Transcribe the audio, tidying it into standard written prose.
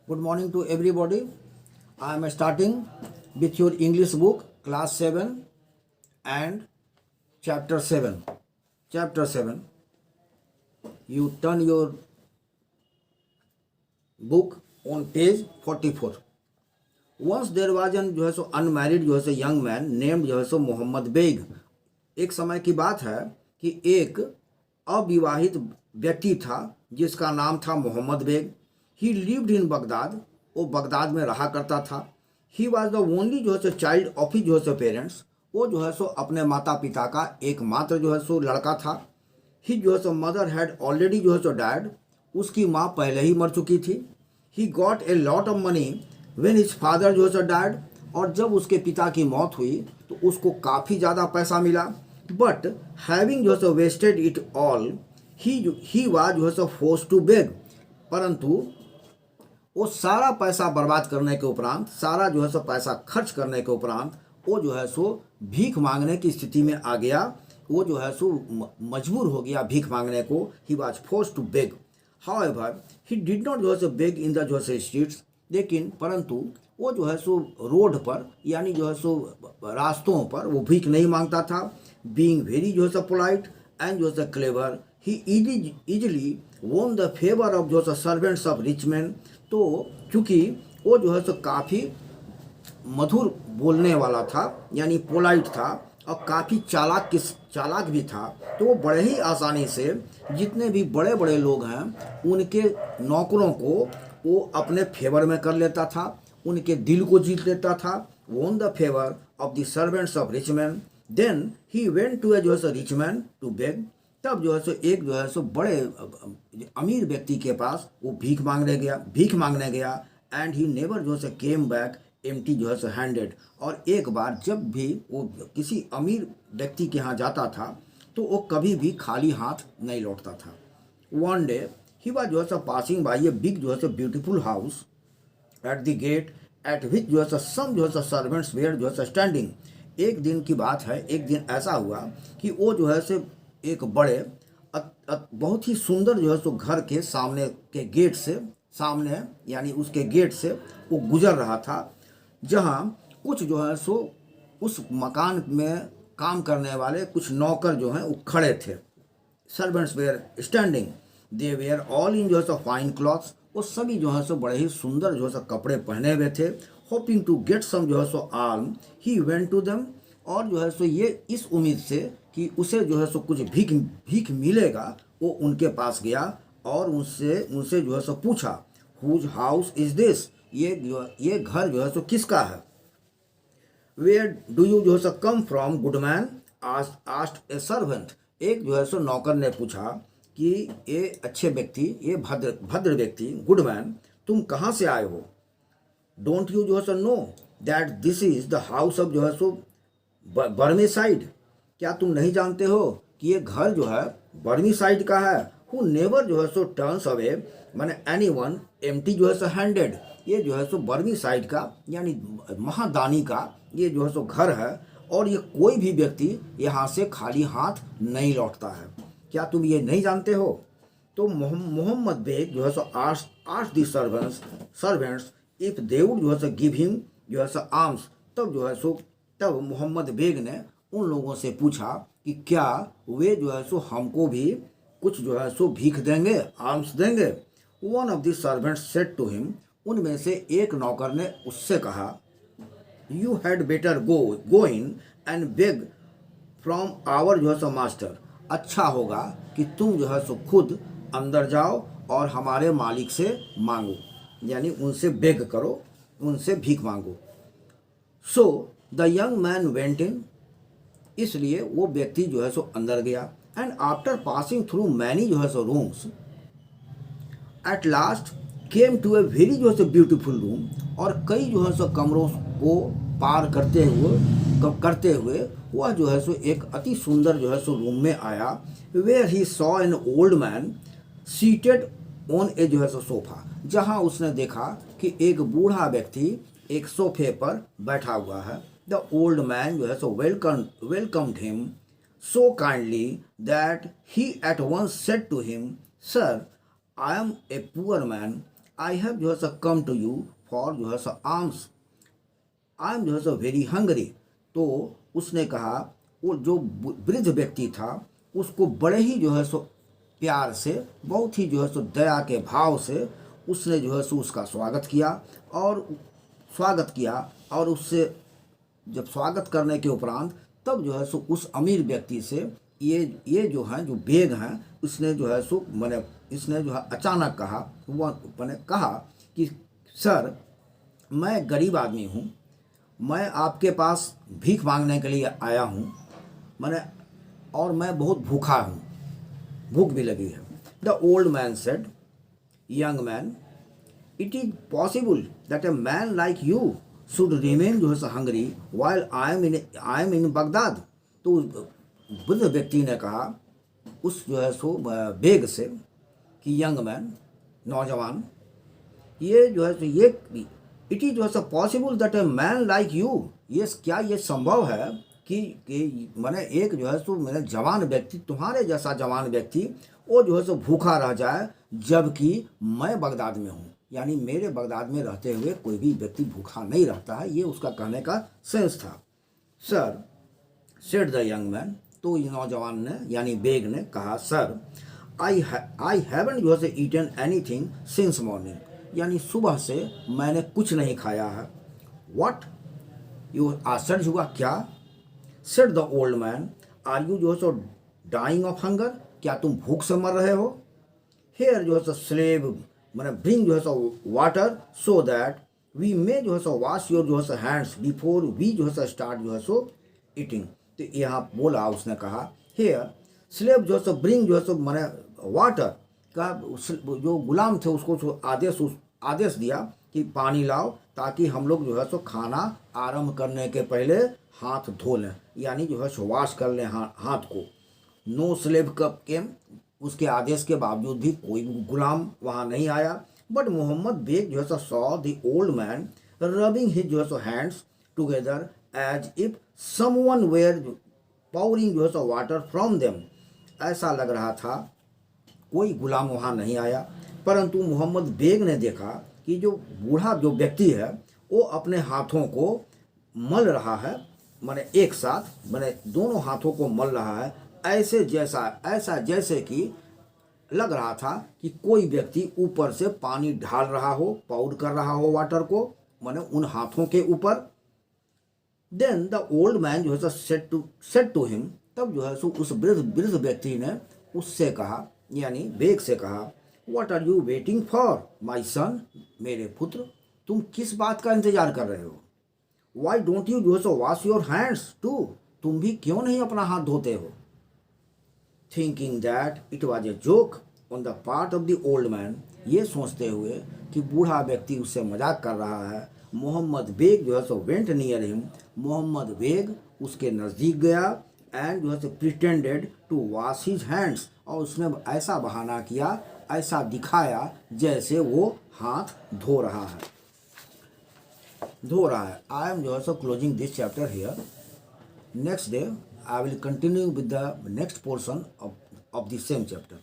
Good morning to everybody. I am starting with your English book, class 7 and chapter 7. Chapter 7. You turn your book on page 44. Once there was an unmarried young man named Muhammad Beg. एक समय की बात है कि एक अविवाहित व्यक्ति था जिसका नाम था Mohammed Beg. He lived in Baghdad. वो बगदाद में रहा करता था. He was the only child of his parents. वो अपने माता पिता का एकमात्र लड़का था. He mother had already died. उसकी माँ पहले ही मर चुकी थी. He got a lot of money when his father died. और जब उसके पिता की मौत हुई तो उसको काफ़ी ज़्यादा पैसा मिला. But having wasted it all he was forced to beg. परंतु वो सारा पैसा बर्बाद करने के उपरांत, सारा पैसा खर्च करने के उपरांत वो भीख मांगने की स्थिति में आ गया. वो मजबूर हो गया भीख मांगने को. He was forced to beg. However he did not beg in the streets. लेकिन परंतु वो रोड पर यानी रास्तों पर वो भीख नहीं मांगता था. Being very polite and clever, he easily won the favor of servants of rich man. तो चूँकि वो काफ़ी मधुर बोलने वाला था यानी पोलाइट था और काफ़ी चालाक भी था. तो वो बड़े ही आसानी से जितने भी बड़े बड़े लोग हैं उनके नौकरों को वो अपने फेवर में कर लेता था, उनके दिल को जीत लेता था. won the favor of the servants of rich man. Then he went to a rich man to beg. तब एक बड़े अमीर व्यक्ति के पास वो भीख मांगने गया. And he never came back empty handed. और एक बार जब भी वो किसी अमीर व्यक्ति के यहाँ जाता था तो वो कभी भी खाली हाथ नहीं लौटता था. One day he was passing by a big beautiful house at the gate at which some servants were standing. एक दिन की बात है, एक दिन ऐसा हुआ कि वो एक बड़े बहुत ही सुंदर घर के सामने के गेट से, सामने यानी उसके गेट से वो गुजर रहा था, जहाँ कुछ उस मकान में काम करने वाले कुछ नौकर हैं वो खड़े थे. Servants were standing. They were all in fine clothes. वो सभी बड़े ही सुंदर कपड़े पहने हुए थे. Hoping to get some alms he went to them. और ये इस उम्मीद से कि उसे कुछ भीख मिलेगा वो उनके पास गया और उनसे पूछा, हुज हाउस इज दिस. ये घर किसका है. Where do you come from good man asked a servant. एक नौकर ने पूछा कि ये अच्छे व्यक्ति, ये भद्र व्यक्ति, गुड मैन, तुम कहाँ से आए हो. Don't you know that this is the house of बर्मी साइड. क्या तुम नहीं जानते हो कि ये घर है बर्मी साइड का है. हु नेवर टर्न्स अवे माने एनीवन एम्प्टी हैंडेड. ये बर्मी साइड का यानी महादानी का ये घर है और ये कोई भी व्यक्ति यहाँ से खाली हाथ नहीं लौटता है. क्या तुम ये नहीं जानते हो. तो Mohammed Beg asked the servants if they would give him alms. तब मोहम्मद बेग ने उन लोगों से पूछा कि क्या वे हमको भी कुछ भीख देंगे, आर्म्स देंगे. One of the servants said to him. उनमें से एक नौकर ने उससे कहा, you had better go in and beg from our master. अच्छा होगा कि तुम खुद अंदर जाओ और हमारे मालिक से मांगो, यानी उनसे बेग करो, उनसे भीख मांगो. So the young man went in. इसलिए वो व्यक्ति अंदर गया. And after passing through many rooms at last came to a very beautiful room. और कई कमरों को पार करते हुए वह एक अति सुंदर रूम में आया. Where he saw an old man seated on a sofa. जहाँ उसने देखा कि एक बूढ़ा व्यक्ति एक सोफे पर बैठा हुआ है. The old man welcomed him so kindly that he at once said to him, Sir, I am a poor man I have जो है सो कम टू यू फॉर जो है सो आर्म्स, आई एम जो है सो वेरी हंगरी। तो उसने कहा, वो जो वृद्ध व्यक्ति था उसको बड़े ही जो है सो प्यार से, बहुत ही जो है सो दया के भाव से उसने जो है सो उसका स्वागत किया और उससे जब स्वागत करने के उपरांत तब जो है सो उस अमीर व्यक्ति से ये जो है जो बेग हैं उसने जो है सो मैंने इसने जो है अचानक कहा, वो मैंने कहा कि सर मैं गरीब आदमी हूँ, मैं आपके पास भीख मांगने के लिए आया हूँ, मैंने और मैं बहुत भूखा हूँ, भूख भी लगी है। The old man said, young man, it is possible that a man like you should remain जो है Hungary while I am in Baghdad. तो बुद्ध व्यक्ति ने कहा उस जो है सो बेग से कि यंग मैन, नौजवान, ये जो है सो ये इट इज जो है possible that a man like you, ये क्या ये संभव है कि मैंने एक जो है सो मैंने जवान व्यक्ति, तुम्हारे जैसा जवान व्यक्ति वो जो है सो भूखा रह जाए जबकि मैं बगदाद में हूँ, यानी मेरे बगदाद में रहते हुए कोई भी व्यक्ति भूखा नहीं रहता है, ये उसका कहने का सेंस था। Sir said the young man, तो नौजवान ने यानी बेग ने कहा, सर आई हैवंट जो है ईटन एनीथिंग सिंस मॉर्निंग, यानी सुबह से मैंने कुछ नहीं खाया है। व्हाट, यू आश्चर्य हुआ क्या? Said the old man, are you जो है सो डाइंग ऑफ हंगर, क्या तुम भूख से मर रहे हो? हेयर जो है सो स्लेव मैंने ब्रिंग जो है so water so that we may जो है सो वॉश योर जो है सो हैंड्स बिफोर वी जो है सो स्टार्ट जो है सो ईटिंग। तो यहाँ बोला, उसने कहा हेयर स्लेव जो है सो ब्रिंग जो है सो मैंने वाटर का जो गुलाम थे उसको आदेश दिया कि पानी लाओ ताकि हम लोग जो है सो खाना आरंभ करने के पहले हाथ धो लें, यानी जो है सो वॉश कर लें हाथ को। नो स्लेव कप केम, उसके आदेश के बावजूद भी कोई गुलाम वहाँ नहीं आया। बट मोहम्मद बेग जो है saw the old man rubbing his जो है hands together as if someone were pouring जो है वाटर फ्रॉम देम। ऐसा लग रहा था कोई गुलाम वहाँ नहीं आया, परंतु मोहम्मद बेग ने देखा कि जो बूढ़ा जो व्यक्ति है वो अपने हाथों को मल रहा है, माने एक साथ माने दोनों हाथों को मल रहा है, ऐसा जैसे कि लग रहा था कि कोई व्यक्ति ऊपर से पानी ढाल रहा हो, पाउड कर रहा हो वाटर को, माने उन हाथों के ऊपर। देन द ओल्ड मैन जो है सेड टू हिम, तब जो है सो उस वृद्ध व्यक्ति ने उससे कहा, यानी बेग से कहा, what are you waiting for my son, मेरे पुत्र तुम किस बात का इंतजार कर रहे हो? वाई डोंट यू जो है सो वॉश योर हैंड्स टू, तुम भी क्यों नहीं अपना हाथ धोते हो? Thinking that it was a joke on the part of the old man, ये सोचते हुए कि बूढ़ा व्यक्ति उससे मजाक कर रहा है, मोहम्मद बेग जो है so went near him, Mohammed Baig उसके नज़दीक गया एंड जो है so pretended to wash his hands, और उसने ऐसा बहाना किया, ऐसा दिखाया जैसे वो हाथ धो रहा है। आई एम जो है सो closing this chapter here. Next day I will continue with the next portion of the same chapter.